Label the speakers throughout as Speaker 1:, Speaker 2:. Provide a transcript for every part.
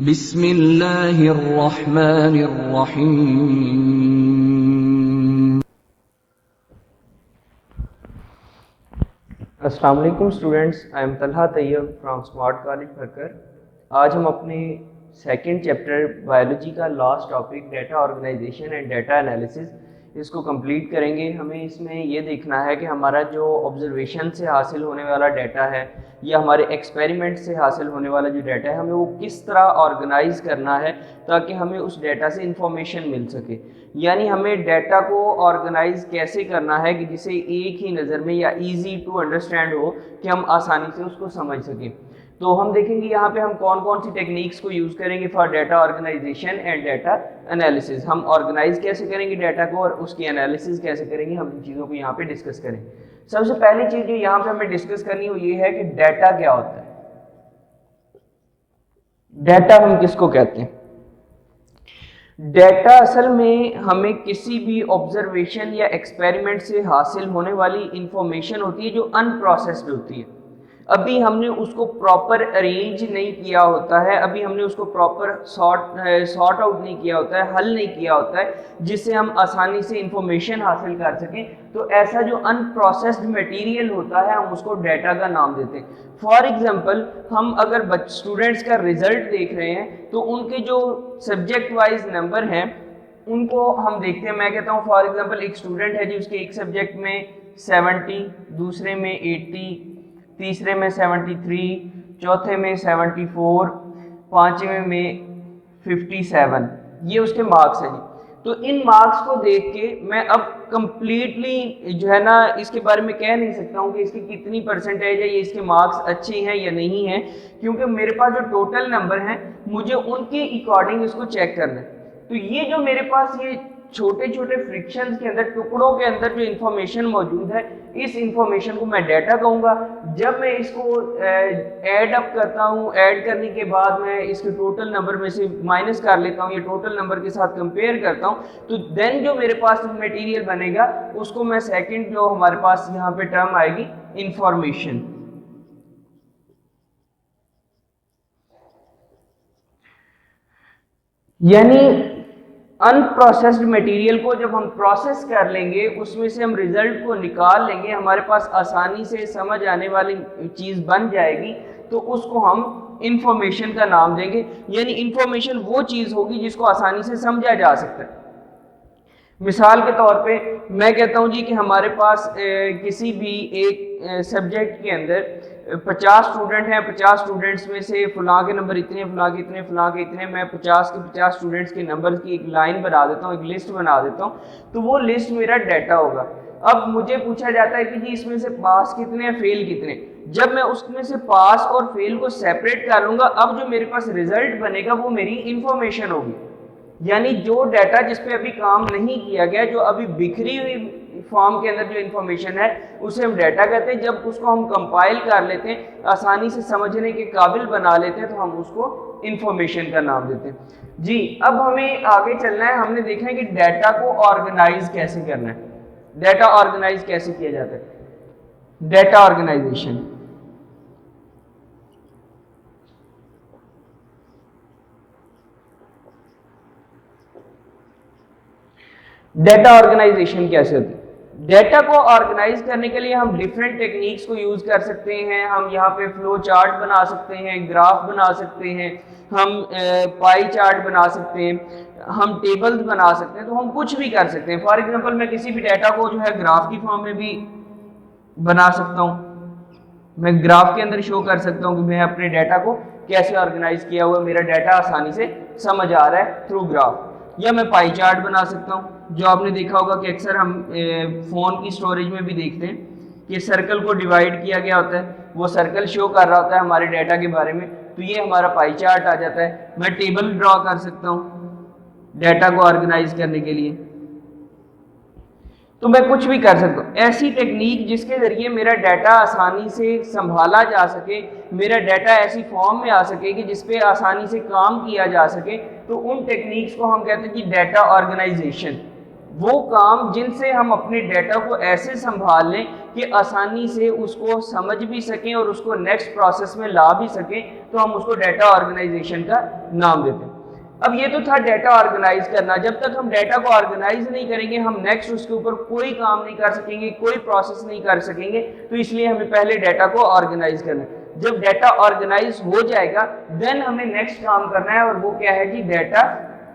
Speaker 1: बिस्मिल्लाहिर्रहमानिर्रहीम।
Speaker 2: अस्सलाम वालेकुम students, I am Talha Tayyab from smart college फरकर। आज हम अपने सेकंड चैप्टर बायोलॉजी का last topic data organization and data analysis इसको कंप्लीट करेंगे। हमें इसमें ये देखना है कि हमारा जो ऑब्जर्वेशन से हासिल होने वाला डाटा है या हमारे एक्सपेरिमेंट से हासिल होने वाला जो डाटा है हमें वो किस तरह ऑर्गेनाइज करना है ताकि हमें उस डाटा से इंफॉर्मेशन मिल सके। यानी हमें डाटा को ऑर्गेनाइज कैसे करना है कि जिसे एक ही नज़र में या इजी टू अंडरस्टैंड हो कि हम आसानी से उसको समझ सकें। तो हम देखेंगे यहाँ पे हम कौन कौन सी टेक्निक्स को यूज़ करेंगे for data organisation and data analysis. हम ऑर्गेनाइज कैसे करेंगे डाटा को और उसकी एनालिसिस कैसे करेंगे, हम इन चीज़ों को यहाँ पे डिस्कस करेंगे। सबसे पहली चीज़ जो यहाँ पे हमें डिस्कस करनी हो ये है कि डाटा क्या होता है। डाटा हम किसको कहते हैं? डाटा असल में हमें किसी भी ऑब्जर्वेशन या एक्सपेरिमेंट से हासिल होने वाली इंफॉर्मेशन होती है जो अनप्रोसेस्ड होती है। अभी हमने उसको प्रॉपर अरेंज नहीं किया होता है, अभी हमने उसको प्रॉपर सॉर्ट आउट नहीं किया होता है, हल नहीं किया होता है जिससे हम आसानी से इंफॉर्मेशन हासिल कर सकें। तो ऐसा जो अनप्रोसेस्ड मटेरियल होता है हम उसको डाटा का नाम देते हैं। फॉर एग्जांपल हम अगर स्टूडेंट्स का रिजल्ट देख रहे हैं तो उनके जो सब्जेक्ट वाइज नंबर हैं उनको हम देखते हैं। मैं कहता हूँ फॉर एग्जांपल एक स्टूडेंट है जी, उसके एक सब्जेक्ट में 70, दूसरे में 80, तीसरे में 73, चौथे में 74, पांचवें में 57, ये उसके मार्क्स हैं जी। तो इन मार्क्स को देख के मैं अब कंप्लीटली जो है ना इसके बारे में कह नहीं सकता हूँ कि इसकी कितनी परसेंटेज है, ये इसके मार्क्स अच्छे हैं या नहीं हैं, क्योंकि मेरे पास जो टोटल नंबर हैं मुझे उनके अकॉर्डिंग इसको चेक करना है। तो ये जो मेरे पास ये छोटे छोटे फ्रिक्शंस के अंदर, टुकड़ों के अंदर जो इंफॉर्मेशन मौजूद है, इस इंफॉर्मेशन को मैं डाटा कहूँगा। जब मैं इसको ऐड अप करता हूँ, ऐड करने के बाद मैं इसके टोटल नंबर में से माइनस कर लेता हूँ, ये टोटल नंबर के साथ कंपेयर करता हूँ, तो देन जो मेरे पास मटेरियल बनेगा उसको मैं सेकंड जो हमारे पास यहाँ पे टर्म आएगी इंफॉर्मेशन। यानी अनप्रोसेस्ड मटेरियल को जब हम प्रोसेस कर लेंगे, उसमें से हम रिजल्ट को निकाल लेंगे, हमारे पास आसानी से समझ आने वाली चीज़ बन जाएगी, तो उसको हम इंफॉर्मेशन का नाम देंगे। यानी इंफॉर्मेशन वो चीज़ होगी जिसको आसानी से समझा जा सकता है। मिसाल के तौर पे मैं कहता हूँ जी कि हमारे पास किसी भी एक सब्जेक्ट के अंदर 50 स्टूडेंट हैं, 50 स्टूडेंट्स में से फलां के नंबर इतने, फलां के इतने, फलां के इतने, मैं 50 के 50 स्टूडेंट्स के नंबर की एक लाइन बना देता हूँ, एक लिस्ट बना देता हूँ, तो वो लिस्ट मेरा डाटा होगा। अब मुझे पूछा जाता है कि जी इसमें से पास कितने हैं, फेल कितने। जब मैं उसमें से पास और फेल को सेपरेट कर लूँगा, अब जो मेरे पास रिजल्ट बनेगा वो मेरी इंफॉर्मेशन होगी। यानी जो डाटा जिस पे अभी काम नहीं किया गया, जो अभी बिखरी हुई फॉर्म के अंदर जो इंफॉर्मेशन है उसे हम डाटा कहते हैं। जब उसको हम कंपाइल कर लेते हैं, आसानी से समझने के काबिल बना लेते हैं, तो हम उसको इंफॉर्मेशन का नाम देते हैं जी। अब हमें आगे चलना है। हमने देखा है कि डाटा को ऑर्गेनाइज कैसे करना है, डाटा ऑर्गेनाइज कैसे किया जाता है, डाटा ऑर्गेनाइजेशन। डाटा ऑर्गेनाइजेशन कैसे होती है? डाटा को ऑर्गेनाइज करने के लिए हम डिफरेंट टेक्निक्स को यूज कर सकते हैं। हम यहाँ पे फ्लो चार्ट बना सकते हैं, ग्राफ बना सकते हैं, हम पाई चार्ट बना सकते हैं, हम टेबल्स बना सकते हैं, तो हम कुछ भी कर सकते हैं। फॉर एग्जांपल मैं किसी भी डाटा को जो है ग्राफ की फॉर्म में भी बना सकता हूँ। मैं ग्राफ के अंदर शो कर सकता हूँ कि मैं अपने डाटा को कैसे ऑर्गेनाइज किया हुआ, मेरा डाटा आसानी से समझ आ रहा है थ्रू ग्राफ। या मैं पाई चार्ट बना सकता हूँ, जो आपने देखा होगा कि अक्सर हम फ़ोन की स्टोरेज में भी देखते हैं कि सर्कल को डिवाइड किया गया होता है, वो सर्कल शो कर रहा होता है हमारे डाटा के बारे में, तो ये हमारा पाई चार्ट आ जाता है। मैं टेबल ड्रॉ कर सकता हूँ डाटा को ऑर्गेनाइज करने के लिए, तो मैं कुछ भी कर सकता हूँ। ऐसी टेक्निक जिसके ज़रिए मेरा डाटा आसानी से संभाला जा सके, मेरा डाटा ऐसी फॉर्म में आ सके कि जिस पे आसानी से काम किया जा सके, तो उन टेक्निक्स को हम कहते हैं कि डाटा ऑर्गेनाइजेशन। वो काम जिनसे हम अपने डेटा को ऐसे संभाल लें कि आसानी से उसको समझ भी सकें और उसको नेक्स्ट प्रोसेस में ला भी सकें, तो हम उसको डेटा ऑर्गेनाइजेशन का नाम देते हैं। अब ये तो था डेटा ऑर्गेनाइज करना। जब तक हम डेटा को ऑर्गेनाइज नहीं करेंगे, हम नेक्स्ट उसके ऊपर कोई काम नहीं कर सकेंगे, कोई प्रोसेस नहीं कर सकेंगे। तो इसलिए हमें पहले डेटा को ऑर्गेनाइज करना है। जब डेटा ऑर्गेनाइज हो जाएगा, देन हमें नेक्स्ट काम करना है, और वो क्या है जी, डेटा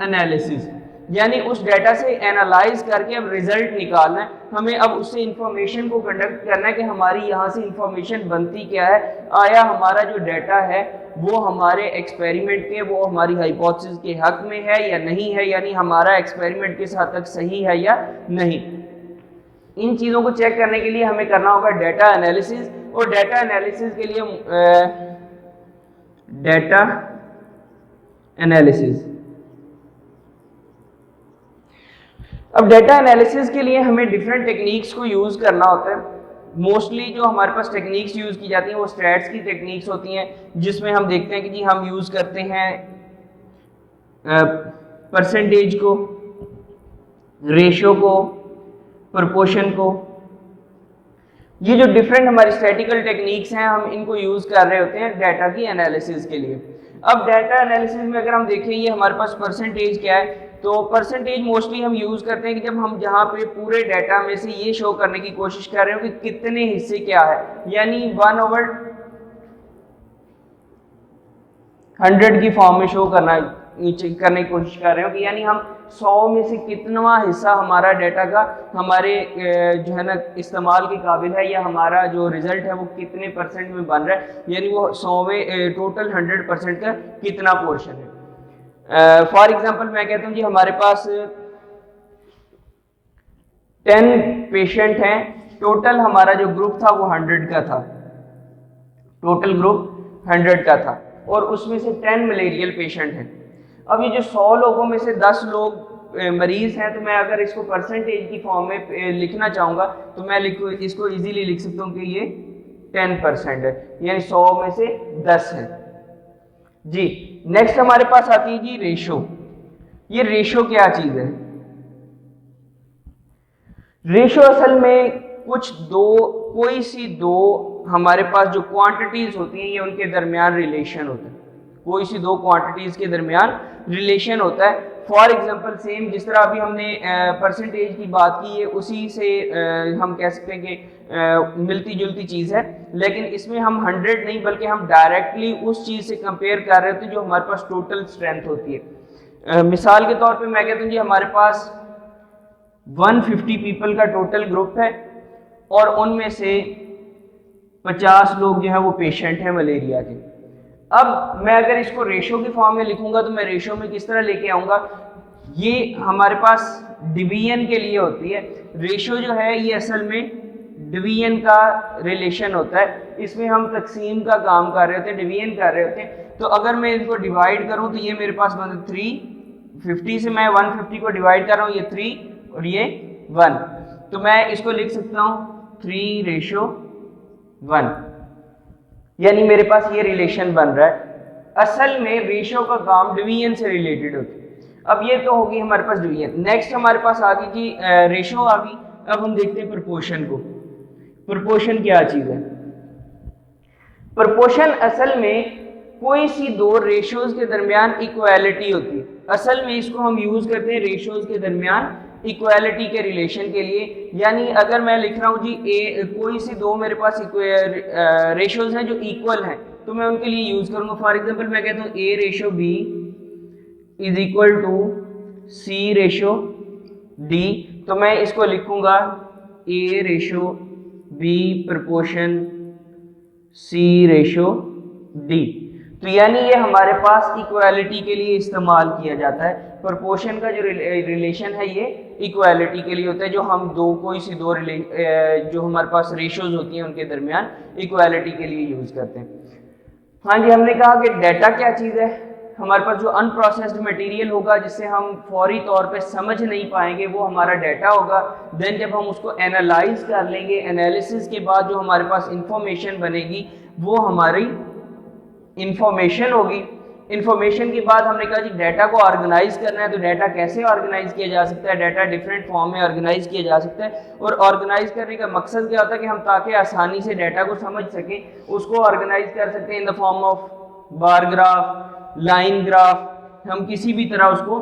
Speaker 2: एनालिसिस। यानी उस डेटा से एनालाइज करके अब रिजल्ट निकालना है हमें। अब उससे इंफॉर्मेशन को कंडक्ट करना है कि हमारी यहाँ से इंफॉर्मेशन बनती क्या है, आया हमारा जो डेटा है वो हमारे एक्सपेरिमेंट के, वो हमारी हाइपोथेसिस के हक में है या नहीं है, यानी हमारा एक्सपेरिमेंट किस हद तक सही है या नहीं। इन चीज़ों को चेक करने के लिए हमें करना होगा डेटा एनालिसिस। और डेटा एनालिसिस के लिए डेटा एनालिसिस, अब डेटा एनालिसिस के लिए हमें डिफरेंट टेक्निक्स को यूज़ करना होता है। मोस्टली जो हमारे पास टेक्निक्स यूज़ की जाती हैं वो स्टैट्स की टेक्निक्स होती हैं, जिसमें हम देखते हैं कि जी हम यूज़ करते हैं परसेंटेज को, रेशो को, प्रोपोर्शन को। ये जो डिफरेंट हमारी स्टैटिकल टेक्निक्स हैं, हम इनको यूज़ कर रहे होते हैं डाटा की एनालिसिस के लिए। अब डाटा एनालिसिस में अगर हम देखें, ये हमारे पास परसेंटेज क्या है, तो परसेंटेज मोस्टली हम यूज़ करते हैं कि जब हम जहाँ पे पूरे डाटा में से ये शो करने की कोशिश कर रहे हो कि कितने हिस्से क्या है, यानी 1/100 की फॉर्म में शो करने की कोशिश कर रहे हो कि यानी हम 100 में से कितनवा हिस्सा हमारा डाटा का हमारे जो है ना इस्तेमाल के काबिल है, या हमारा जो रिजल्ट है वो कितने परसेंट में बन रहा है, यानी वो 100 में टोटल 100% का कितना पोर्शन है। फॉर एग्जांपल मैं कहता हूँ जी हमारे पास 10 पेशेंट हैं, टोटल हमारा जो ग्रुप था वो 100 का था, टोटल ग्रुप 100 का था, और उसमें से 10 मलेरियल पेशेंट हैं। अब ये जो 100 लोगों में से 10 लोग मरीज हैं, तो मैं अगर इसको परसेंटेज की फॉर्म में लिखना चाहूँगा तो मैं इसको इजीली लिख सकता हूँ कि ये 10% है, यानी 100 में से 10 है जी। नेक्स्ट हमारे पास आती है जी रेशो। ये रेशो क्या चीज है? रेशो असल में कोई सी दो हमारे पास जो क्वांटिटीज होती हैं, ये उनके दरमियान रिलेशन होता है। कोई सी दो क्वांटिटीज के दरमियान रिलेशन होता है। फॉर एग्जांपल सेम जिस तरह अभी हमने परसेंटेज की बात की है, उसी से हम कह सकते हैं कि मिलती जुलती चीज़ है, लेकिन इसमें हम 100 नहीं बल्कि हम डायरेक्टली उस चीज़ से कंपेयर कर रहे होते हैं जो हमारे पास टोटल स्ट्रेंथ होती है। मिसाल के तौर पे मैं कहता हूँ जी हमारे पास 150 पीपल का टोटल ग्रुप है, और उनमें से 50 लोग जो है वो पेशेंट हैं मलेरिया के। अब मैं अगर इसको रेशो की फॉर्म में लिखूंगा तो मैं रेशो में किस तरह लेके आऊंगा, ये हमारे पास डिवीजन के लिए होती है। रेशो जो है ये असल में डिवीजन का रिलेशन होता है, इसमें हम तकसीम का काम कर रहे होते हैं, डिवीजन कर रहे होते हैं। तो अगर मैं इनको डिवाइड करूं तो ये मेरे पास बन 350 से मैं 150 को डिवाइड कर रहा हूं, ये 3 और ये 1, तो मैं इसको लिख सकता हूं 3:1, यानी मेरे पास ये रिलेशन बन रहा है। असल में रेशो का काम डिवीजन से रिलेटेड होता है। अब ये तो होगी हमारे पास डिवीजन। नेक्स्ट हमारे पास आ गई जी रेशो आ गई। अब हम देखते हैं प्रोपोर्शन को। प्रोपोर्शन क्या चीज है? प्रोपोर्शन असल में कोई सी दो रेशोज के दरमियान इक्वालिटी होती है। असल में इसको हम यूज करते हैं रेशोज के दरमियान इक्वालिटी के रिलेशन के लिए। यानी अगर मैं लिख रहा हूँ जी कोई सी दो मेरे पास रेशोज हैं जो इक्वल हैं, तो मैं उनके लिए यूज करूंगा। फॉर एग्जांपल मैं कहता हूँ A:B is equal to C:D, तो मैं इसको लिखूंगा A:B प्रोपोर्शन C:D। तो यानी ये हमारे पास इक्वालिटी के लिए इस्तेमाल किया जाता है। प्रोपोर्शन का जो रिलेशन है ये इक्वालिटी के लिए होता है, जो हम कोई सी दो जो हमारे पास रेशोज होती हैं उनके दरमियान इक्वालिटी के लिए यूज करते हैं। हाँ जी, हमने कहा कि डाटा क्या चीज़ है। हमारे पास जो अनप्रोसेस्ड मटेरियल होगा जिससे हम फौरी तौर पे समझ नहीं पाएंगे, वो हमारा डाटा होगा। देन जब हम उसको एनालाइज कर लेंगे, एनालिसिस के बाद जो हमारे पास इंफॉर्मेशन बनेगी वो हमारी इंफॉर्मेशन होगी। इंफॉर्मेशन के बाद हमने कहा जी डाटा को ऑर्गेनाइज करना है, तो डाटा कैसे ऑर्गेनाइज किया जा सकता है, डाटा डिफरेंट फॉर्म में ऑर्गेनाइज किया जा सकता है। और ऑर्गेनाइज करने का मकसद क्या होता है कि हम ताकि आसानी से डाटा को समझ सकें, उसको ऑर्गेनाइज कर सकते हैं in the form of bar graph, line graph, हम किसी भी तरह उसको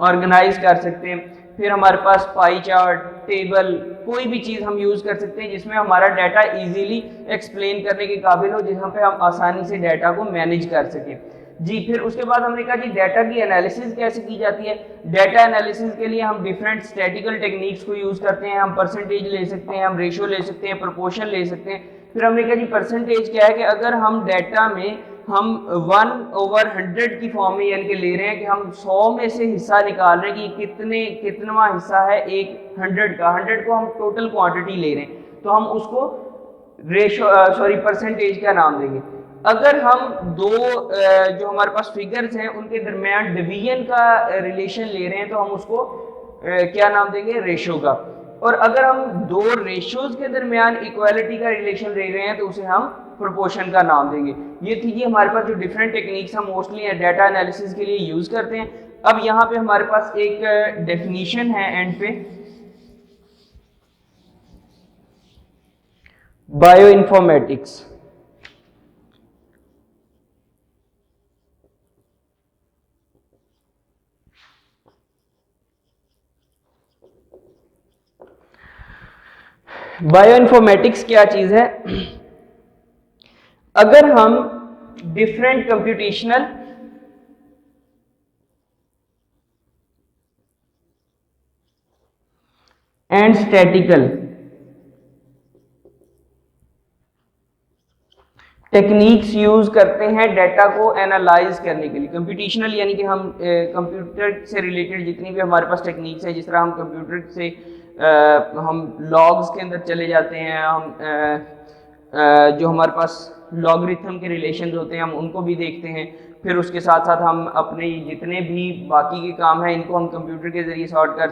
Speaker 2: ऑर्गेनाइज कर सकते हैं। फिर हमारे पास पाई चार्ट, टेबल, कोई भी चीज़ हम यूज़ कर सकते हैं जिसमें हमारा डाटा इजीली एक्सप्लेन करने के काबिल हो, जहाँ पे हम आसानी से डाटा को मैनेज कर सकें जी। फिर उसके बाद हमने कहा जी डाटा की एनालिसिस कैसे की जाती है। डाटा एनालिसिस के लिए हम डिफरेंट स्टैटिकल टेक्निक्स को यूज़ करते हैं। हम परसेंटेज ले सकते हैं, हम रेशो ले सकते हैं, प्रोपोर्शन ले सकते हैं। फिर हमने कहा जी परसेंटेज क्या है कि अगर हम डाटा में हम 1/100 की फॉर्म में यानी कि ले रहे हैं कि हम 100 में से हिस्सा निकाल रहे हैं कि कितना हिस्सा है एक 100 का, 100 को हम टोटल क्वांटिटी ले रहे हैं, तो हम उसको परसेंटेज का नाम देंगे। अगर हम दो जो हमारे पास फिगर्स हैं उनके दरमियान डिवीजन का रिलेशन ले रहे हैं तो हम उसको क्या नाम देंगे, रेशो का। और अगर हम दो रेशियोज के दरमियान इक्वालिटी का रिलेशन ले रहे हैं तो उसे हम प्रोपोर्शन का नाम देंगे। ये थी जी हमारे पास जो डिफरेंट टेक्निक्स हम मोस्टली डाटा एनालिसिस के लिए यूज करते हैं। अब यहाँ पे हमारे पास एक डेफिनेशन है एंड पे, बायोइन्फॉर्मेटिक्स। बायोइन्फॉर्मेटिक्स क्या चीज है। अगर हम different computational and statical techniques use करते हैं डाटा को एनालाइज करने के लिए। कंप्यूटेशनल यानी कि हम कंप्यूटर से रिलेटेड जितनी भी हमारे पास टेक्निक्स है, जिस तरह हम कंप्यूटर से हम लॉग्स के अंदर चले जाते हैं, हम जो हमारे पास लॉगरिथम के रिलेशंस होते हैं हम उनको भी देखते हैं। फिर उसके साथ साथ हम अपने जितने भी बाकी के काम हैं इनको हम कंप्यूटर के ज़रिए सॉल्व कर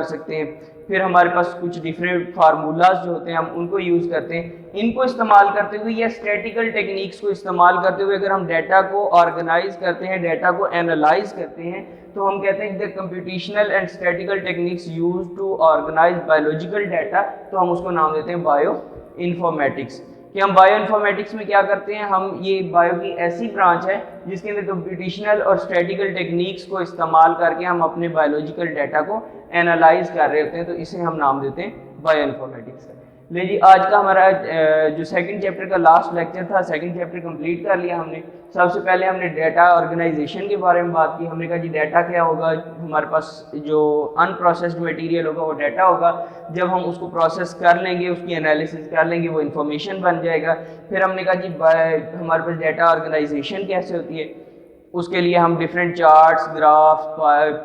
Speaker 2: सकते हैं। फिर हमारे पास कुछ डिफरेंट फार्मूलाज जो होते हैं हम उनको यूज़ करते हैं। इनको इस्तेमाल करते हुए या स्टैटिकल टेक्निक्स को इस्तेमाल करते हुए अगर हम डाटा को ऑर्गेनाइज करते हैं, डाटा को एनालाइज करते हैं, तो हम कहते हैं the computational and statical techniques used to organise biological data, तो हम उसको नाम देते हैं बायो इन्फॉर्मेटिक्स। कि हम बायो इन्फॉर्मेटिक्स में क्या करते हैं, हम ये बायो की ऐसी ब्रांच है जिसके अंदर कंप्यूटेशनल और स्टैटिकल टेक्निक्स को इस्तेमाल करके हम अपने बायोलॉजिकल डाटा को एनालाइज कर रहे होते हैं, तो इसे हम नाम देते हैं बायो इन्फॉर्मेटिक्स। ले जी आज का हमारा जो सेकंड चैप्टर का लास्ट लेक्चर था, सेकंड चैप्टर कंप्लीट कर लिया हमने। सबसे पहले हमने डाटा ऑर्गेनाइजेशन के बारे में बात की। हमने कहा जी डाटा क्या होगा, हमारे पास जो अनप्रोसेस्ड मटेरियल होगा वो डाटा होगा। जब हम उसको प्रोसेस कर लेंगे, उसकी एनालिसिस कर लेंगे, वो इन्फॉर्मेशन बन जाएगा। फिर हमने कहा जी हमारे पास डाटा ऑर्गेनाइजेशन कैसे होती है, उसके लिए हम different charts, graphs,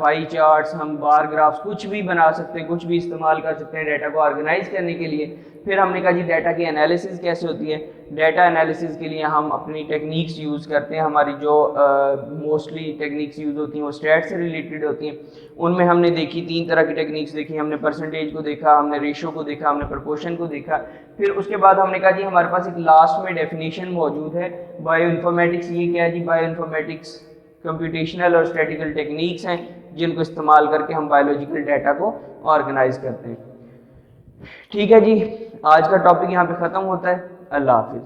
Speaker 2: pie charts, हम बार ग्राफ्स कुछ भी बना सकते हैं, कुछ भी इस्तेमाल कर सकते हैं डाटा को ऑर्गेनाइज करने के लिए। फिर हमने कहा जी डाटा की एनालिसिस कैसे होती है। डाटा एनालिसिस के लिए हम अपनी टेक्निक्स यूज़ करते हैं। हमारी जो मोस्टली टेक्निक्स यूज़ होती हैं वो स्टैट से रिलेटेड होती हैं। उनमें हमने देखी 3 तरह की टेक्निक्स देखी। हमने परसेंटेज को देखा, हमने रेशो को देखा, हमने प्रोपोर्शन को देखा। फिर उसके बाद हमने कहा जी हमारे पास एक लास्ट में डेफिनेशन मौजूद है बायो इन्फॉर्मेटिक्स। ये क्या है जी, बायो इन्फॉर्मेटिक्स कंप्यूटेशनल और स्टैटिकल टेक्निक्स हैं जिनको इस्तेमाल करके हम बायोलॉजिकल डाटा को ऑर्गेनाइज करते हैं। ठीक है जी, आज का टॉपिक यहाँ पे ख़त्म होता है। अल्लाह हाफिज़।